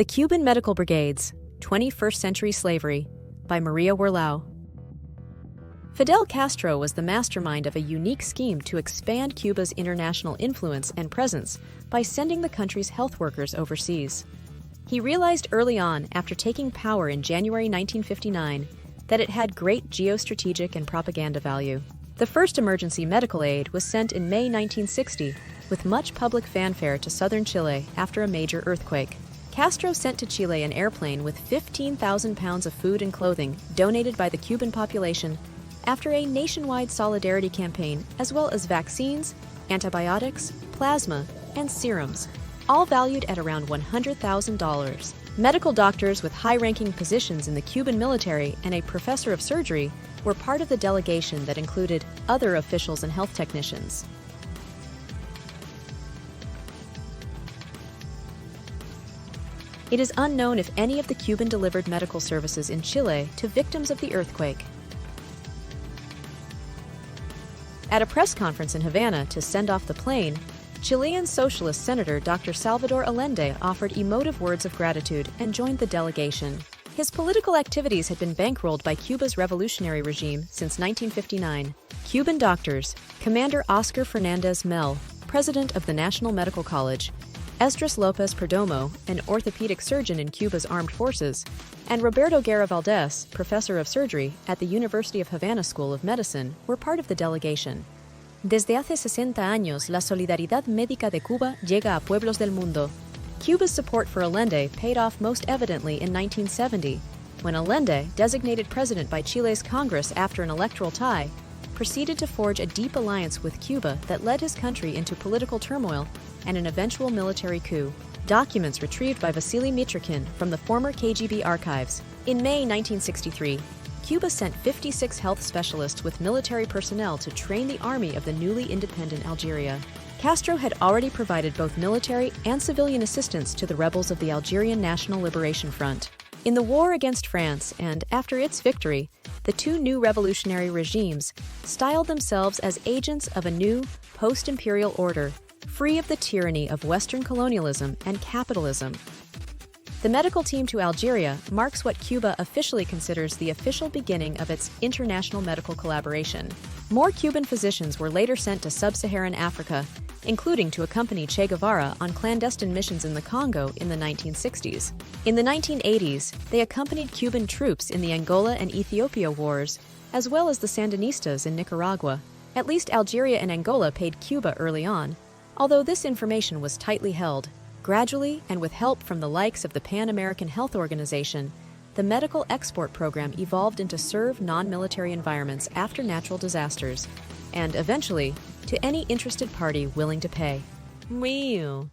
The Cuban Medical Brigades, 21st Century Slavery, by Maria Werlau. Fidel Castro was the mastermind of a unique scheme to expand Cuba's international influence and presence by sending the country's health workers overseas. He realized early on, after taking power in January 1959, that it had great geostrategic and propaganda value. The first emergency medical aid was sent in May 1960, with much public fanfare to southern Chile after a major earthquake. Castro sent to Chile an airplane with 15,000 pounds of food and clothing donated by the Cuban population after a nationwide solidarity campaign, as well as vaccines, antibiotics, plasma, and serums, all valued at around $100,000. Medical doctors with high-ranking positions in the Cuban military and a professor of surgery were part of the delegation that included other officials and health technicians. It is unknown if any of the Cuban delivered medical services in Chile to victims of the earthquake. At a press conference in Havana to send off the plane, Chilean Socialist Senator Dr. Salvador Allende offered emotive words of gratitude and joined the delegation. His political activities had been bankrolled by Cuba's revolutionary regime since 1959. Cuban doctors, Commander Oscar Fernandez Mel, president of the National Medical College, Esdras Lopez Perdomo, an orthopedic surgeon in Cuba's armed forces, and Roberto Guerra Valdez, professor of surgery at the University of Havana School of Medicine, were part of the delegation. Desde hace 60 años, la solidaridad médica de Cuba llega a pueblos del mundo. Cuba's support for Allende paid off most evidently in 1970, when Allende, designated president by Chile's Congress after an electoral tie, proceeded to forge a deep alliance with Cuba that led his country into political turmoil and an eventual military coup. Documents retrieved by Vasily Mitrokhin from the former KGB archives. In May 1963, Cuba sent 56 health specialists with military personnel to train the army of the newly independent Algeria. Castro had already provided both military and civilian assistance to the rebels of the Algerian National Liberation Front. In the war against France and after its victory, the two new revolutionary regimes styled themselves as agents of a new post-imperial order, free of the tyranny of Western colonialism and capitalism. The medical team to Algeria marks what Cuba officially considers the official beginning of its international medical collaboration. More Cuban physicians were later sent to sub-Saharan Africa, including to accompany Che Guevara on clandestine missions in the Congo in the 1960s. In the 1980s, they accompanied Cuban troops in the Angola and Ethiopia wars, as well as the Sandinistas in Nicaragua. At least Algeria and Angola paid Cuba early on, although this information was tightly held. Gradually, and with help from the likes of the Pan American Health Organization, the medical export program evolved into serve non-military environments after natural disasters, and eventually, to any interested party willing to pay. Real.